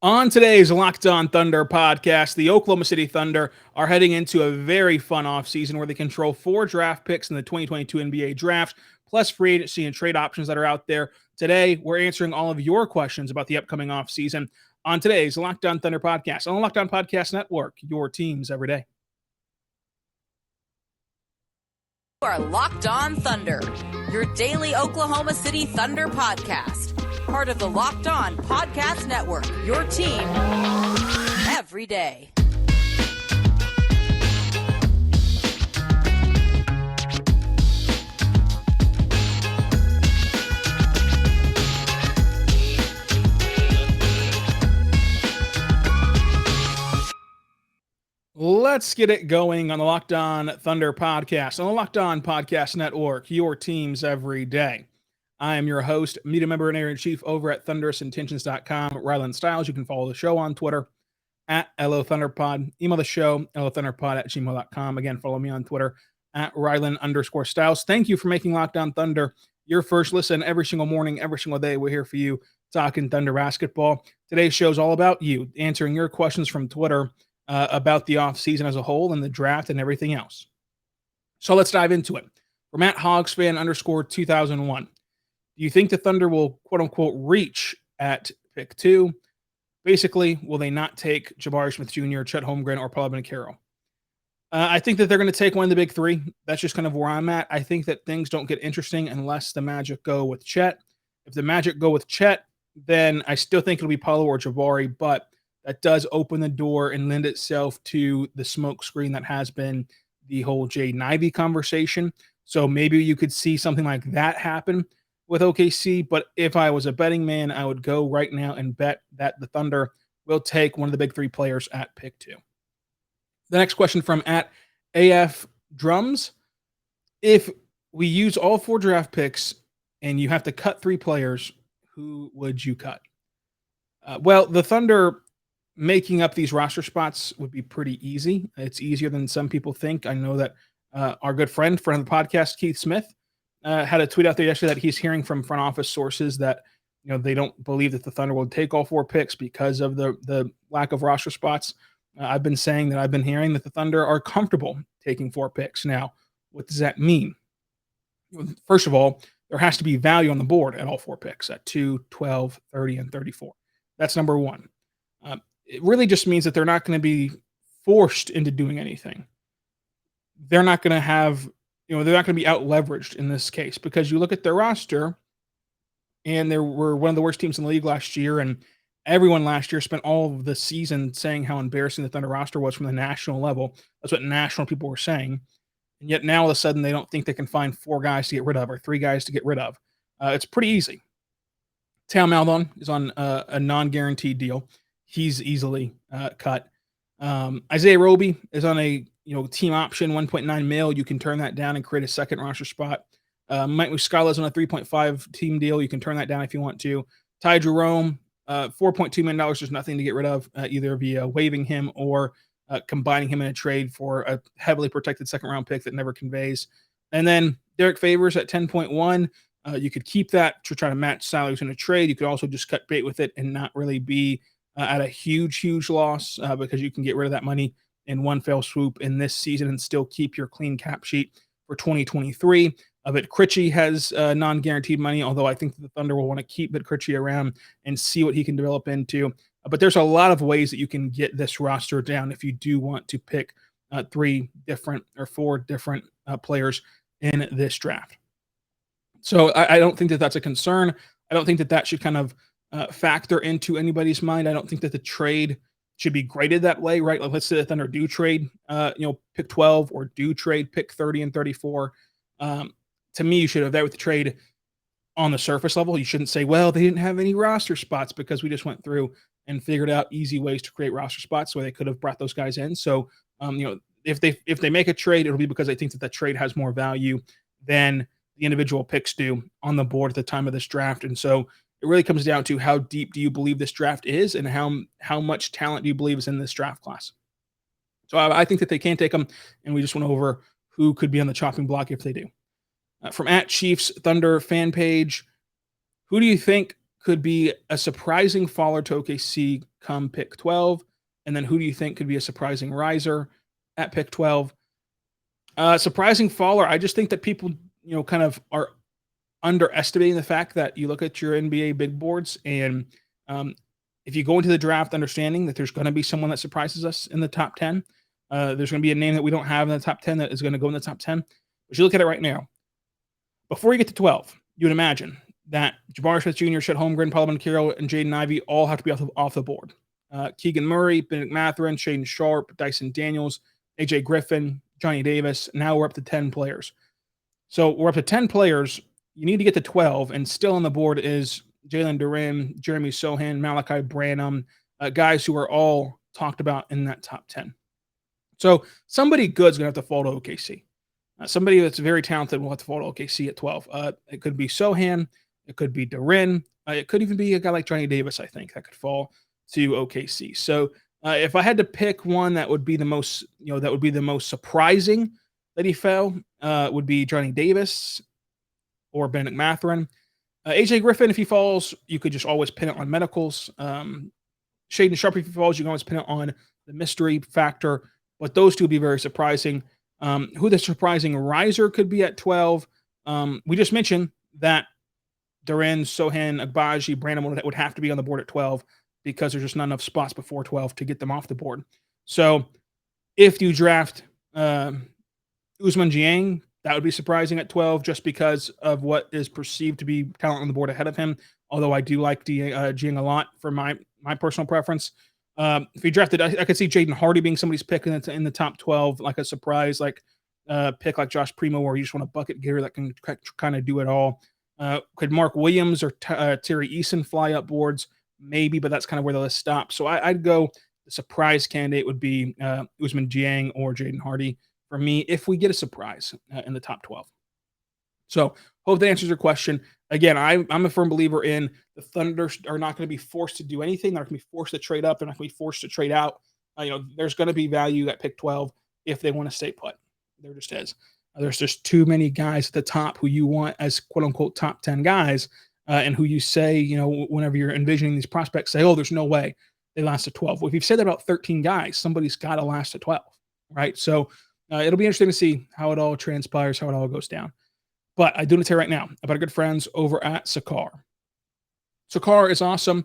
On today's Locked On Thunder podcast, the Oklahoma City Thunder are heading into a very fun offseason where they control 4 draft picks in the 2022 NBA draft, plus free agency and trade options that are out there. Today, we're answering all of your questions about the upcoming offseason on today's Locked On Thunder podcast on the Locked On Podcast Network, your teams every day. You are Locked On Thunder, your daily Oklahoma City Thunder podcast. Part of the Locked On Podcast Network, your team every day. Let's get it going on the Locked On Thunder podcast on the Locked On Podcast Network, your teams every day. I am your host, media member and editor-in-chief over at thunderousintentions.com, Rylan Stiles. You can follow the show on Twitter at LOThunderPod. Email the show, LOThunderPod@gmail.com. Again, follow me on Twitter at Rylan_Stiles. Thank you for making Locked On Thunder your first listen every single morning, every single day. We're here for you talking Thunder basketball. Today's show is all about you, answering your questions from Twitter about the offseason as a whole and the draft and everything else. So let's dive into it. From at HogsFan_2001. Do you think the Thunder will, quote-unquote, reach at pick 2? Basically, will they not take Jabari Smith Jr., Chet Holmgren, or Paolo Banchero? I think that they're going to take one of the big 3. That's just kind of where I'm at. I think that things don't get interesting unless the Magic go with Chet. If the Magic go with Chet, then I still think it'll be Paolo or Jabari, but that does open the door and lend itself to the smoke screen that has been the whole Jaden Ivey conversation. So maybe you could see something like that happen with OKC, but if I was a betting man, I would go right now and bet that the Thunder will take one of the big 3 players at pick 2. The next question from at AF Drums. If we use all 4 draft picks and you have to cut 3 players, who would you cut? Well, the Thunder making up these roster spots would be pretty easy. It's easier than some people think. I know that our good friend of the podcast, Keith Smith, had a tweet out there yesterday that he's hearing from front office sources that they don't believe that the Thunder will take all 4 picks because of the lack of roster spots. I've been saying that I've been hearing that the Thunder are comfortable taking 4 picks. Now, what does that mean? First of all, there has to be value on the board at all 4 picks at 2, 12, 30, and 34. That's number one. It really just means that they're not going to be forced into doing anything. They're not going to have they're not going to be out leveraged in this case because you look at their roster and they were one of the worst teams in the league last year. And everyone last year spent all of the season saying how embarrassing the Thunder roster was from the national level. That's what national people were saying. And yet now all of a sudden they don't think they can find 4 guys to get rid of or 3 guys to get rid of. It's pretty easy. Tao Maldon is on a non-guaranteed deal. He's easily cut. Isaiah Roby is on a team option, 1.9 mil. You can turn that down and create a second roster spot. Mike Muscala is on a 3.5 team deal. You can turn that down if you want to. Ty Jerome, $4.2 million. There's nothing to get rid of, either via waiving him or combining him in a trade for a heavily protected second round pick that never conveys. And then Derek Favors at 10.1. You could keep that to try to match salaries in a trade. You could also just cut bait with it and not really be at a huge loss because you can get rid of that money in one fell swoop in this season and still keep your clean cap sheet for 2023. But Critchie has non-guaranteed money, although I think that the Thunder will want to keep Critchie around and see what he can develop into. But there's a lot of ways that you can get this roster down if you do want to pick 3 different or 4 different players in this draft. So I don't think that that's a concern. I don't think that that should kind of factor into anybody's mind. I don't think that the trade should be graded that way, right? Like, let's say the Thunder do trade, pick 12 or do trade pick 30 and 34. To me, you should evaluate the trade on the surface level. You shouldn't say, well, they didn't have any roster spots because we just went through and figured out easy ways to create roster spots where they could have brought those guys in. So, if they make a trade, it'll be because they think that trade has more value than the individual picks do on the board at the time of this draft. And so it really comes down to how deep do you believe this draft is and how much talent do you believe is in this draft class. So I think that they can take them, and we just went over who could be on the chopping block if they do. From @Chiefs Thunder fan page, who do you think could be a surprising faller to OKC come pick 12? And then who do you think could be a surprising riser at pick 12? Surprising faller, I just think that people, kind of are underestimating the fact that you look at your NBA big boards and if you go into the draft understanding that there's going to be someone that surprises us in the top 10, there's going to be a name that we don't have in the top 10 that is going to go in the top 10. But you look at it right now. Before you get to 12, you would imagine that Jabari Smith Jr., Chet Holmgren, Paolo Banchero, and Jaden Ivey all have to be off the board. Keegan Murray, Benedict Mathurin, Shaedon Sharpe, Dyson Daniels, AJ Griffin, Johnny Davis. Now we're up to 10 players. So we're up to 10 players. You need to get to 12, and still on the board is Jalen Duren, Jeremy Sohan, Malachi Branham, guys who are all talked about in that top 10. So somebody good's going to have to fall to OKC. Somebody that's very talented will have to fall to OKC at 12. It could be Sohan. It could be Duren. It could even be a guy like Johnny Davis, I think, that could fall to OKC. So if I had to pick one that would be the most, surprising that he fell, would be Johnny Davis or Benedict Mathurin. AJ Griffin, if he falls, you could just always pin it on medicals. Shaedon Sharpe, if he falls, you can always pin it on the mystery factor. But those two would be very surprising. Who the surprising riser could be at 12? We just mentioned that Duren, Sohan, Agbaji, Branham would have to be on the board at 12 because there's just not enough spots before 12 to get them off the board. So if you draft Ousmane Dieng, that would be surprising at 12 just because of what is perceived to be talent on the board ahead of him, although I do like Dieng a lot for my personal preference. If you drafted, I could see Jaden Hardy being somebody's pick in the top 12, like a surprise, like pick like Josh Primo, where you just want a bucket getter that can kind of do it all. Could Mark Williams or Terry Eason fly up boards? Maybe, but that's kind of where the list stops. So I'd go, the surprise candidate would be Ousmane Dieng or Jaden Hardy for me if we get a surprise in the top 12. So hope that answers your question. Again, I'm a firm believer in the Thunder are not going to be forced to do anything. They're not going to be forced to trade up. They're not going to be forced to trade out. There's going to be value at pick 12 if they want to stay put. There just is. There's just too many guys at the top who you want as quote unquote top 10 guys, and who you say, whenever you're envisioning these prospects, say, oh, there's no way they last to 12. Well, if you've said that about 13 guys, somebody's got to last to 12, right? So it'll be interesting to see how it all transpires, how it all goes down. But I do want to tell you right now about our good friends over at Sakara. Sakara is awesome.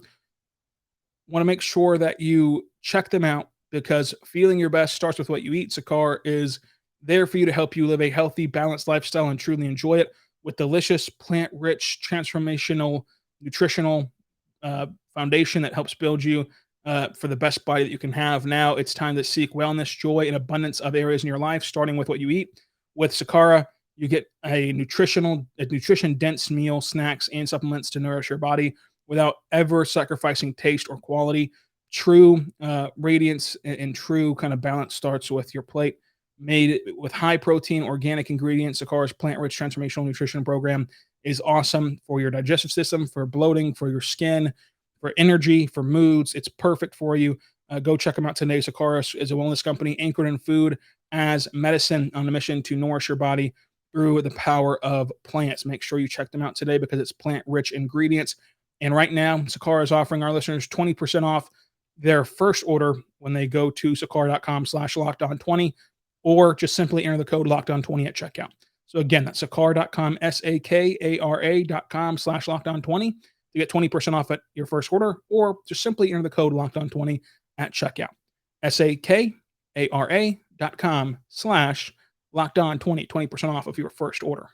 Want to make sure that you check them out because feeling your best starts with what you eat. Sakara is there for you to help you live a healthy, balanced lifestyle and truly enjoy it with delicious, plant-rich, transformational, nutritional foundation that helps build you for the best body that you can have. Now it's time to seek wellness, joy, and abundance of areas in your life, starting with what you eat. With Sakara, you get a nutrition-dense meal, snacks, and supplements to nourish your body without ever sacrificing taste or quality. True radiance and true kind of balance starts with your plate. Made with high-protein, organic ingredients, Sakara's plant-rich transformational nutrition program is awesome for your digestive system, for bloating, for your skin, for energy, for moods. It's perfect for you. Go check them out today. Sakara is a wellness company anchored in food as medicine on a mission to nourish your body through the power of plants. Make sure you check them out today because it's plant-rich ingredients. And right now, Sakara is offering our listeners 20% off their first order when they go to sakara.com/lockedon20 or just simply enter the code LOCKEDON20 at checkout. So again, that's sakara.com, SAKARA.com/LOCKEDON20 to get 20% off at your first order, or just simply enter the code LOCKEDON20 at checkout. SAKARA.com/LOCKEDON20, 20% off of your first order.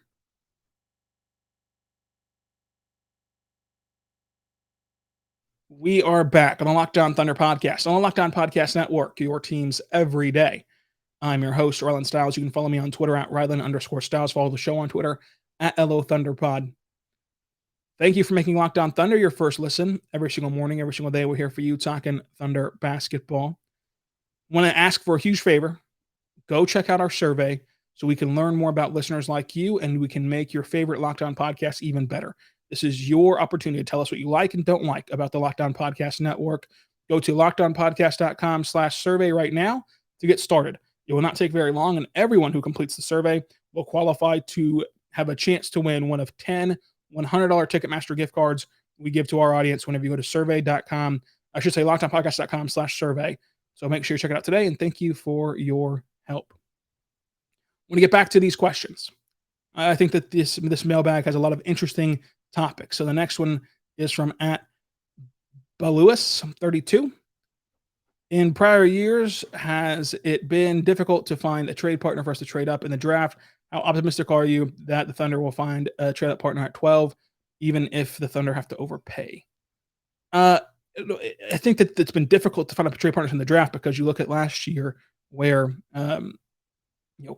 We are back on the Locked On Thunder podcast, on the Locked On Podcast Network, your teams every day. I'm your host, Rylan Stiles. You can follow me on Twitter at Rylan_Stiles. Follow the show on Twitter at LOThunderPod. Thank you for making Locked On Thunder your first listen every single morning, every single day. We're here for you talking Thunder basketball. Want to ask for a huge favor. Go check out our survey so we can learn more about listeners like you and we can make your favorite Locked On podcast even better. This is your opportunity to tell us what you like and don't like about the Locked On Podcast Network. Go to lockedonpodcast.com/survey right now to get started. It will not take very long, and everyone who completes the survey will qualify to have a chance to win one of 10 $100 Ticketmaster gift cards we give to our audience whenever you go to survey.com. I should say lockedonpodcast.com/survey. So make sure you check it out today, and thank you for your help. When we get back to these questions, I think that this mailbag has a lot of interesting topics. So the next one is from @Balewis32. In prior years, has it been difficult to find a trade partner for us to trade up in the draft? How optimistic are you that the Thunder will find a trade up partner at 12, even if the Thunder have to overpay? I think that it's been difficult to find a trade partners in the draft because you look at last year where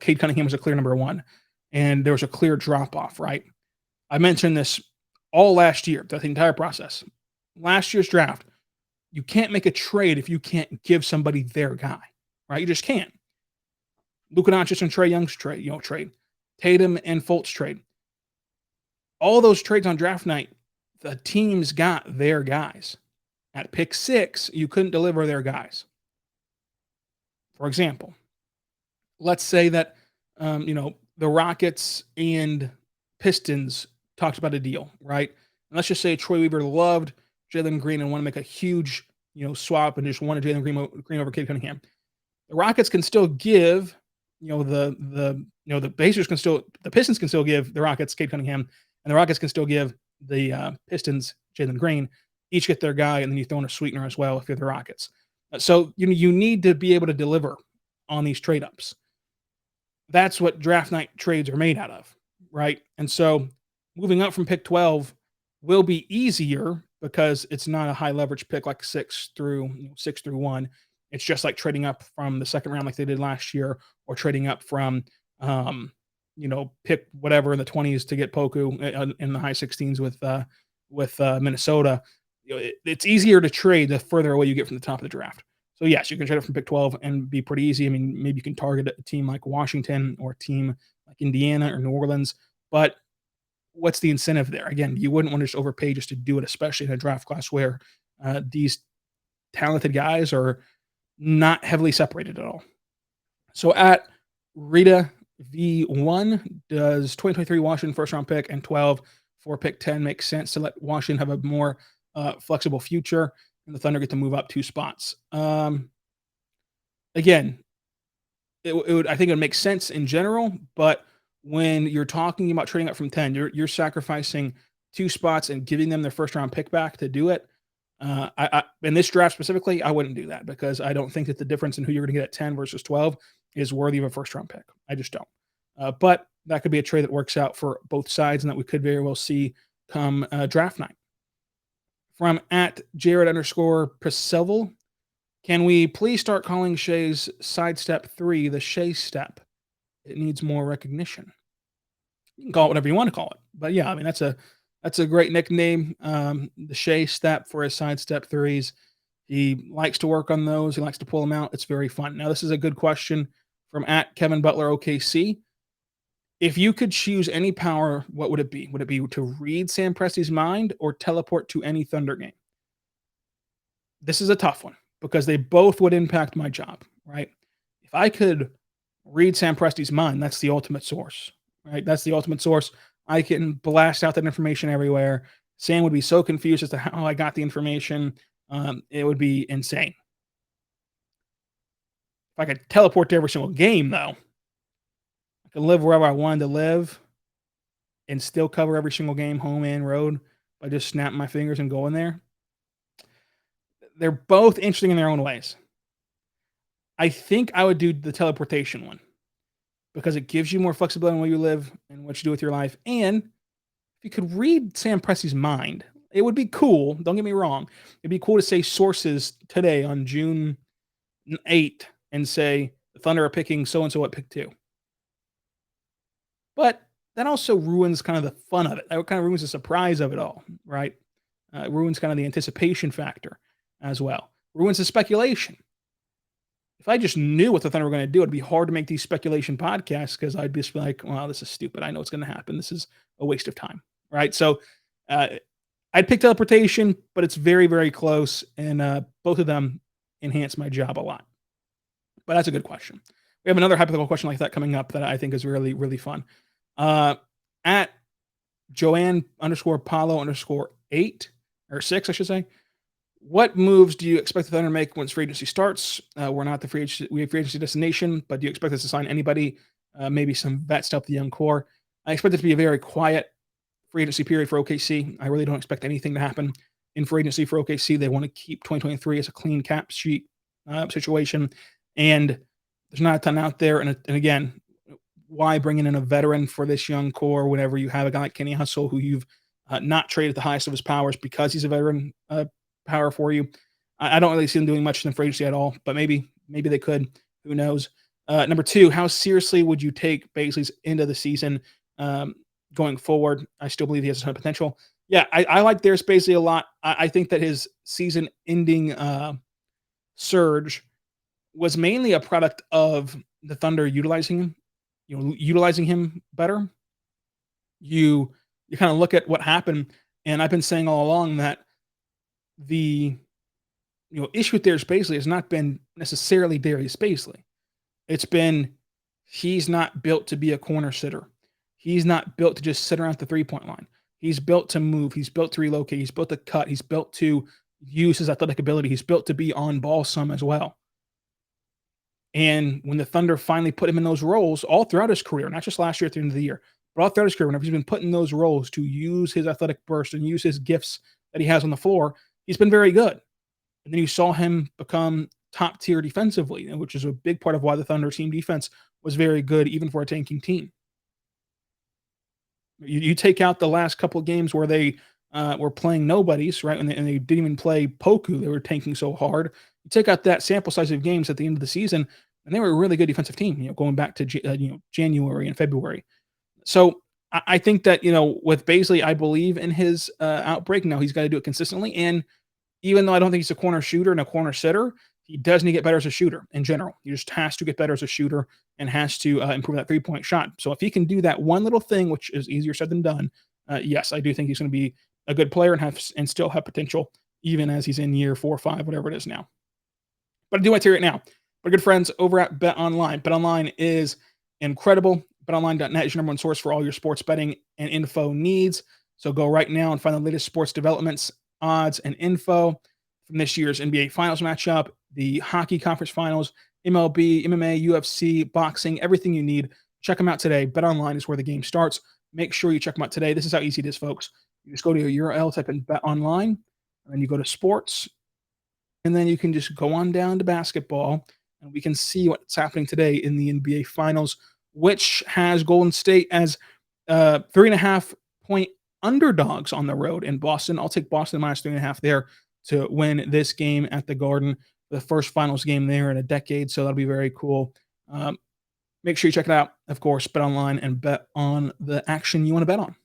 Cade Cunningham was a clear number one, and there was a clear drop off. Right, I mentioned this all last year, the entire process. Last year's draft, you can't make a trade if you can't give somebody their guy, right? You just can't. Luka Doncic and Trae Young's trade, Tatum and Fultz trade. All those trades on draft night, the teams got their guys. At pick 6, you couldn't deliver their guys. For example, let's say that the Rockets and Pistons talked about a deal, right? And let's just say Troy Weaver loved Jalen Green and want to make a huge, swap and just wanted Jalen Green over Cade Cunningham. The Rockets can still give, the Pistons can still give the Rockets Cade Cunningham, and the Rockets can still give the Pistons Jalen Green. Each get their guy, and then you throw in a sweetener as well if you're the Rockets. So you need to be able to deliver on these trade ups. That's what draft night trades are made out of, right? And so moving up from pick 12 will be easier because it's not a high leverage pick like 6 through 1. It's just like trading up from the second round like they did last year, or trading up from pick whatever in the 20s to get Poku in the high 16s with Minnesota. It's easier to trade the further away you get from the top of the draft. So yes, you can trade it from pick 12 and be pretty easy. I mean, maybe you can target a team like Washington or a team like Indiana or New Orleans, but what's the incentive there? Again, you wouldn't want to just overpay just to do it, especially in a draft class where these talented guys are not heavily separated at all. So at Rita V1, does 2023 Washington first round pick and 12 for pick 10 make sense to let Washington have a more flexible future and the Thunder get to move up 2 spots? Again, I think it would make sense in general, but when you're talking about trading up from 10, you're sacrificing 2 spots and giving them their first round pick back to do it. I in this draft specifically, I wouldn't do that because I don't think that the difference in who you're going to get at 10 versus 12 is worthy of a first round pick. I just don't. But that could be a trade that works out for both sides and that we could very well see come draft night. From @Jared_Persevel, can we please start calling Shai's sidestep 3 the Shai step? It needs more recognition. You can call it whatever you want to call it. But yeah, I mean, that's a great nickname. The Shai step for his sidestep 3s. He likes to work on those. He likes to pull them out. It's very fun. Now, this is a good question from @KevinButler OKC. If you could choose any power, what would it be? Would it be to read Sam Presti's mind or teleport to any Thunder game? This is a tough one because they both would impact my job, right? If I could read Sam Presti's mind, that's the ultimate source, right? That's the ultimate source. I can blast out that information everywhere. Sam would be so confused as to how I got the information. It would be insane. If I could teleport to every single game, though, I could live wherever I wanted to live and still cover every single game, home and road, by just snapping my fingers and going there. They're both interesting in their own ways. I think I would do the teleportation one because it gives you more flexibility on where you live and what you do with your life. And if you could read Sam Presti's mind, it would be cool. Don't get me wrong. It'd be cool to say sources today on June 8th and say the Thunder are picking so-and-so at pick 2. But that also ruins kind of the fun of it. That kind of ruins the surprise of it all, right? It ruins kind of the anticipation factor as well. Ruins the speculation. If I just knew what the Thunder were going to do, it'd be hard to make these speculation podcasts because I'd be just like, well, this is stupid. I know what's going to happen. This is a waste of time, right? So I'd pick teleportation, but it's very, very close, and both of them enhance my job a lot. But that's a good question. We have another hypothetical question like that coming up that I think is really, really fun. At Joanne_Paulo_8, or 6, I should say. What moves do you expect the Thunder to make once free agency starts? We're not the free agency destination, but do you expect us to sign anybody? Maybe some vets to help the young core. I expect it to be a very quiet free agency period for OKC. I really don't expect anything to happen in free agency for OKC. They want to keep 2023 as a clean cap sheet situation, and there's not a ton out there. And again, why bringing in a veteran for this young core whenever you have a guy like Kenny Hustle who you've not traded at the highest of his powers because he's a veteran power for you? I don't really see them doing much in free agency at all, but maybe they could. Who knows? Number 2, how seriously would you take Bazley's end of the season going forward? I still believe he has a ton of potential. Yeah, I like Darius Bazley a lot. I think that his season-ending surge was mainly a product of the Thunder utilizing him better. You kind of look at what happened, and I've been saying all along that the issue with Darius Bazley has not been necessarily Darius Bazley. It's been he's not built to be a corner sitter. He's not built to just sit around the three-point line. He's built to move. He's built to relocate. He's built to cut. He's built to use his athletic ability. He's built to be on ball some as well. And when the Thunder finally put him in those roles all throughout his career, not just last year at the end of the year, but all throughout his career, whenever he's been put in those roles to use his athletic burst and use his gifts that he has on the floor, he's been very good. And then you saw him become top tier defensively, which is a big part of why the Thunder team defense was very good, even for a tanking team. You take out the last couple of games where they were playing nobodies, right? And they didn't even play Poku. They were tanking so hard. You take out that sample size of games at the end of the season, and they were a really good defensive team, going back to January and February. So I think that, with Bazley, I believe in his outbreak. Now he's got to do it consistently. And even though I don't think he's a corner shooter and a corner sitter, he does need to get better as a shooter in general. He just has to get better as a shooter and has to improve that three-point shot. So if he can do that one little thing, which is easier said than done, yes, I do think he's going to be a good player and still have potential, even as he's in year 4 or 5, whatever it is now. But I do want to hear it now. My good friends over at BetOnline. BetOnline is incredible. BetOnline.net is your number one source for all your sports betting and info needs. So go right now and find the latest sports developments, odds, and info from this year's NBA Finals matchup, the Hockey Conference Finals, MLB, MMA, UFC, boxing, everything you need. Check them out today. BetOnline is where the game starts. Make sure you check them out today. This is how easy it is, folks. You just go to your URL, type in BetOnline, and then you go to sports, and then you can just go on down to basketball, and we can see what's happening today in the NBA Finals, which has Golden State as 3.5-point underdogs on the road in Boston. I'll take Boston minus 3.5 there to win this game at the Garden, the first Finals game there in a decade. So that'll be very cool. Make sure you check it out. Of course, BetOnline, and bet on the action you want to bet on.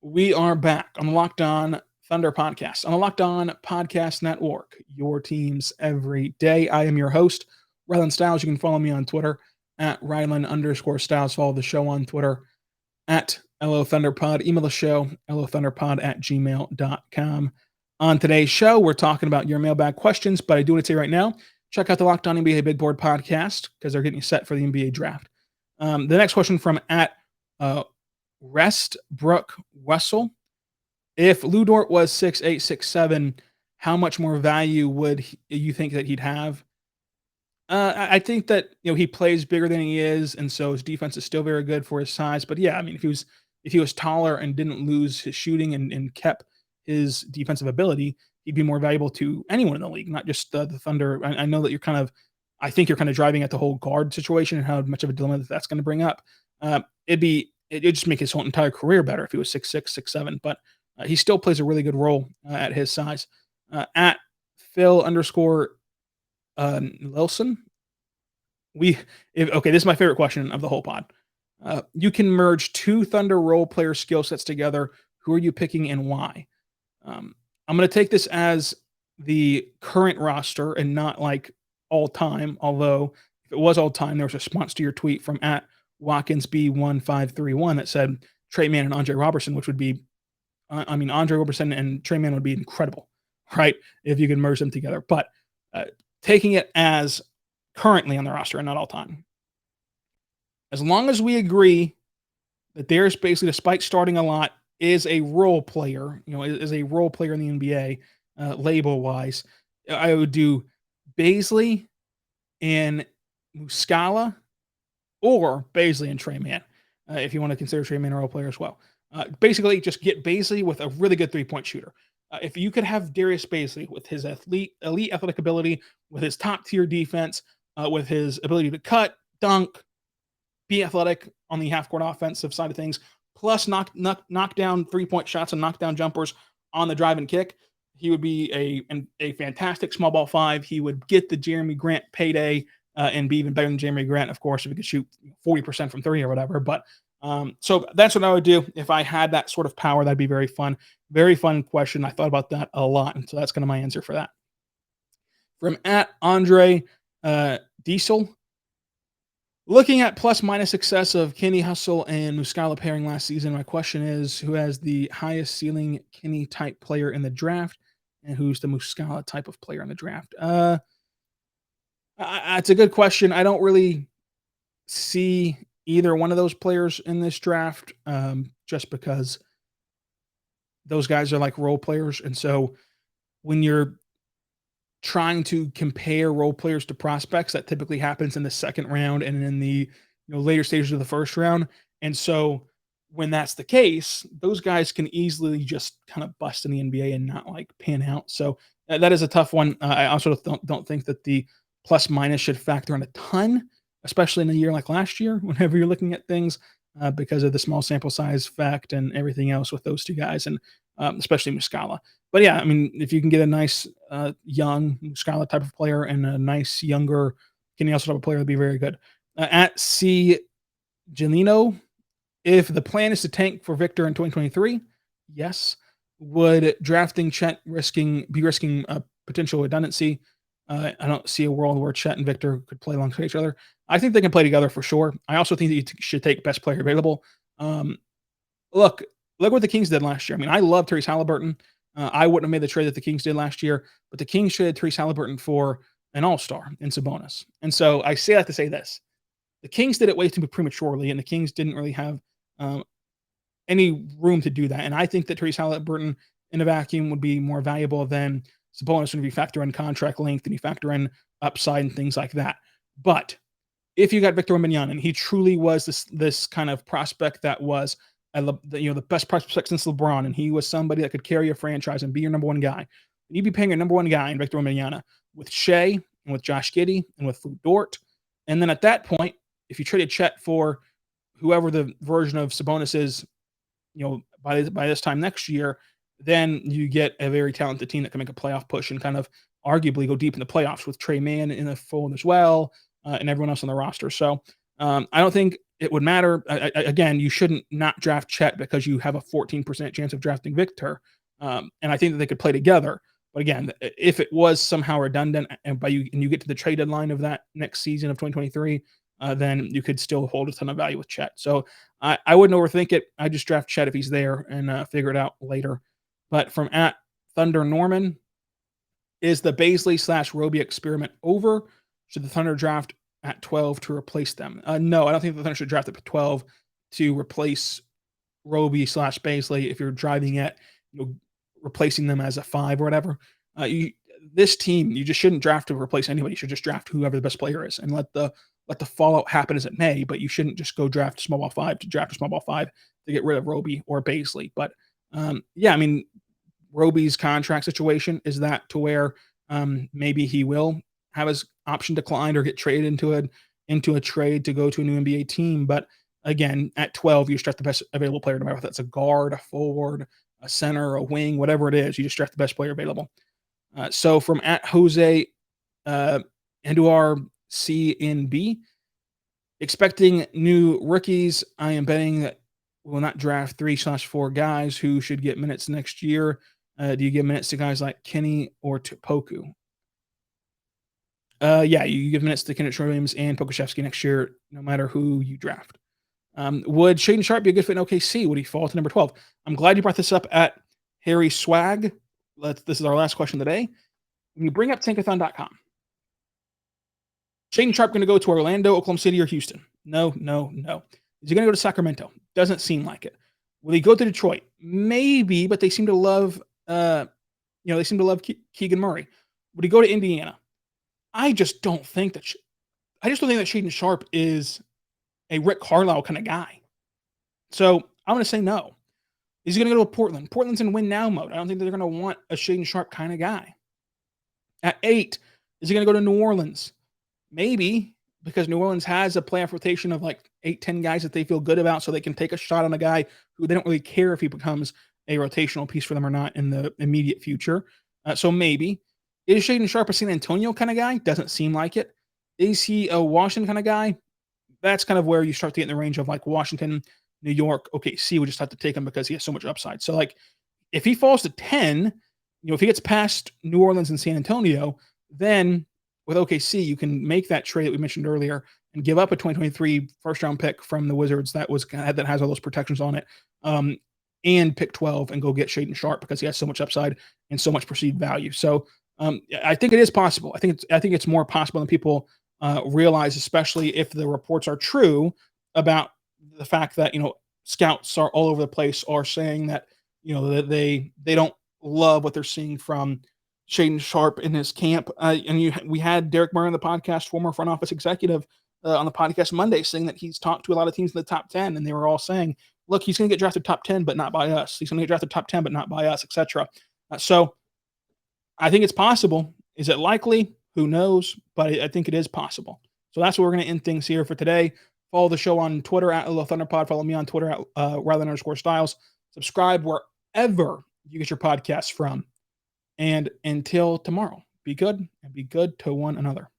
We are back on the Locked On Thunder podcast, on the Locked On Podcast Network, your teams every day. I am your host, Rylan Stiles. You can follow me on Twitter at Rylan_Stiles. Follow the show on Twitter at LOThunderPod. Email the show, LOThunderPod@gmail.com. On today's show, we're talking about your mailbag questions, but I do want to say right now, check out the Locked On NBA Big Board podcast because they're getting you set for the NBA draft. The next question from at Restbrook Wessel. If Lou Dort was 6'8", 6'7", how much more value would you think that he'd have? I think that he plays bigger than he is, and so his defense is still very good for his size. But yeah, I mean, if he was taller and didn't lose his shooting and kept his defensive ability, he'd be more valuable to anyone in the league, not just the Thunder. I know that I think you're kind of driving at the whole guard situation and how much of a dilemma that's going to bring up. It'd just make his whole entire career better if he was 6'6", 6'7", but he still plays a really good role at his size. At Phil_Lilson. This is my favorite question of the whole pod. You can merge 2 Thunder role player skill sets together. Who are you picking and why? I'm going to take this as the current roster and not like all time. Although if it was all time, there was a response to your tweet from at WatkinsB1531 that said Trey Mann and Andre Robertson, which would be, Andre Robertson and Trey Mann would be incredible, right? If you could merge them together. But taking it as currently on the roster and not all time. As long as we agree that Darius Bazley, despite starting a lot, is a role player, is a role player in the NBA, label wise. I would do Bazley and Muscala, or Bazley and Trey Mann, if you want to consider Trey Mann a role player as well. Basically, just get Bazley with a really good 3-point shooter. If you could have Darius Bazley with his elite athletic ability, with his top tier defense, with his ability to cut, dunk, be athletic on the half court offensive side of things, plus knock down 3-point shots and knock down jumpers on the drive and kick, he would be a fantastic small ball 5. He would get the Jeremy Grant payday and be even better than Jeremy Grant, of course, if he could shoot 40% from 3 or whatever. But so that's what I would do if I had that sort of power. That'd be very fun. Very fun question. I thought about that a lot, and so that's kind of my answer for that. From @Andre Diesel. Looking at plus-minus success of Kenny Hustle and Muscala pairing last season, my question is, who has the highest ceiling Kenny-type player in the draft, and who's the Muscala type of player in the draft? It's a good question. I don't really see either one of those players in this draft, just because those guys are like role players. And so when you're trying to compare role players to prospects, that typically happens in the second round and in the later stages of the first round. And so when that's the case, those guys can easily just kind of bust in the NBA and not like pan out. So that is a tough one. I also don't think that the plus minus should factor in a ton, especially in a year like last year, whenever you're looking at things, because of the small sample size fact and everything else with those two guys, and especially Muscala. But yeah, I mean, if you can get a nice young Muscala type of player and a nice younger Kenny Hustle type of player, that'd be very good. @C Gelino, if the plan is to tank for Victor in 2023, yes. Would drafting Chet be risking a potential redundancy? I don't see a world where Chet and Victor could play alongside each other. I think they can play together for sure. I also think that you should take best player available. Look what the Kings did last year. I mean, I love Therese Halliburton. I wouldn't have made the trade that the Kings did last year, but the Kings traded Therese Halliburton for an all-star in Sabonis. And so I say that to say this. The Kings did it way too prematurely, and the Kings didn't really have any room to do that. And I think that Therese Halliburton in a vacuum would be more valuable than Sabonis when you factor in contract length and you factor in upside and things like that. But if you got Victor Wembanyama, and he truly was this kind of prospect that was the best prospect since LeBron, and he was somebody that could carry a franchise and be your number one guy, you'd be paying your number one guy in Victor Wembanyama with Shai and with Josh Giddey and with Lou Dort. And then at that point, if you traded Chet for whoever the version of Sabonis is, by this time next year, then you get a very talented team that can make a playoff push and kind of arguably go deep in the playoffs with Trey Mann in the fold as well, and everyone else on the roster. So I don't think it would matter. Again, you shouldn't not draft Chet because you have a 14% chance of drafting Victor. And I think that they could play together. But again, if it was somehow redundant and you get to the trade deadline of that next season of 2023, then you could still hold a ton of value with Chet. So I wouldn't overthink it. I just draft Chet if he's there and figure it out later. But from @Thunder Norman, is the Bazley/Roby experiment over? Should the Thunder draft at 12 to replace them? No, I don't think the Thunder should draft at 12 to replace Roby/Bazley if you're driving at replacing them as a 5 or whatever. This team, you just shouldn't draft to replace anybody. You should just draft whoever the best player is and let the fallout happen as it may, but you shouldn't just go draft small ball 5 to draft a small ball 5 to get rid of Roby or Bazley. But yeah, I mean, Roby's contract situation is that to where maybe he will have his option declined or get traded into a trade to go to a new NBA team. But again, at 12, you draft the best available player, no matter if that's a guard, a forward, a center, a wing, whatever it is. You just draft the best player available. So from @Jose Anduar CNB, expecting new rookies, I am betting that we'll not draft 3/4 guys who should get minutes next year. Do you give minutes to guys like Kenny or to Poku? Yeah, you give minutes to Kenneth Williams and Pokuševski next year, no matter who you draft. Would Shaedon Sharpe be a good fit in OKC? Would he fall to number 12? I'm glad you brought this up at Harry Swag. This is our last question today. When you bring up Tankathon.com, Shaedon Sharpe going to go to Orlando, Oklahoma City, or Houston? No. Is he going to go to Sacramento? Doesn't seem like it. Will he go to Detroit? Maybe, but they seem to love, Keegan Murray. Would he go to Indiana? I just don't think that. Shaedon Sharpe is a Rick Carlisle kind of guy. So I'm going to say no. Is he going to go to Portland? Portland's in win now mode. I don't think they're going to want a Shaedon Sharpe kind of guy. At 8, is he going to go to New Orleans? Maybe, because New Orleans has a playoff rotation of like 8-10 guys that they feel good about, so they can take a shot on a guy who they don't really care if he becomes a rotational piece for them or not in the immediate future. So maybe. Is Shaedon Sharpe a San Antonio kind of guy? Doesn't seem like it. Is he a Washington kind of guy? That's kind of where you start to get in the range of like Washington, New York, OKC. We just have to take him because he has so much upside. So like if he falls to 10, if he gets past New Orleans and San Antonio, then with OKC, you can make that trade that we mentioned earlier and give up a 2023 first-round pick from the Wizards that has all those protections on it, and pick 12 and go get Shaedon Sharpe because he has so much upside and so much perceived value. So I think it is possible. I think it's more possible than people realize, especially if the reports are true about the fact that scouts are all over the place are saying that that they don't love what they're seeing from Shaedon Sharpe in his camp. We had Derek Murray on the podcast, former front office executive, on the podcast Monday, saying that he's talked to a lot of teams in the top 10, and they were all saying, look, he's going to get drafted top 10, but not by us. He's going to get drafted top 10, but not by us, etc. So I think it's possible. Is it likely? Who knows? But I think it is possible. So that's where we're going to end things here for today. Follow the show on Twitter at @LoThunderPod. Follow me on Twitter at Ryland_Styles. Subscribe wherever you get your podcasts from. And until tomorrow, be good and be good to one another.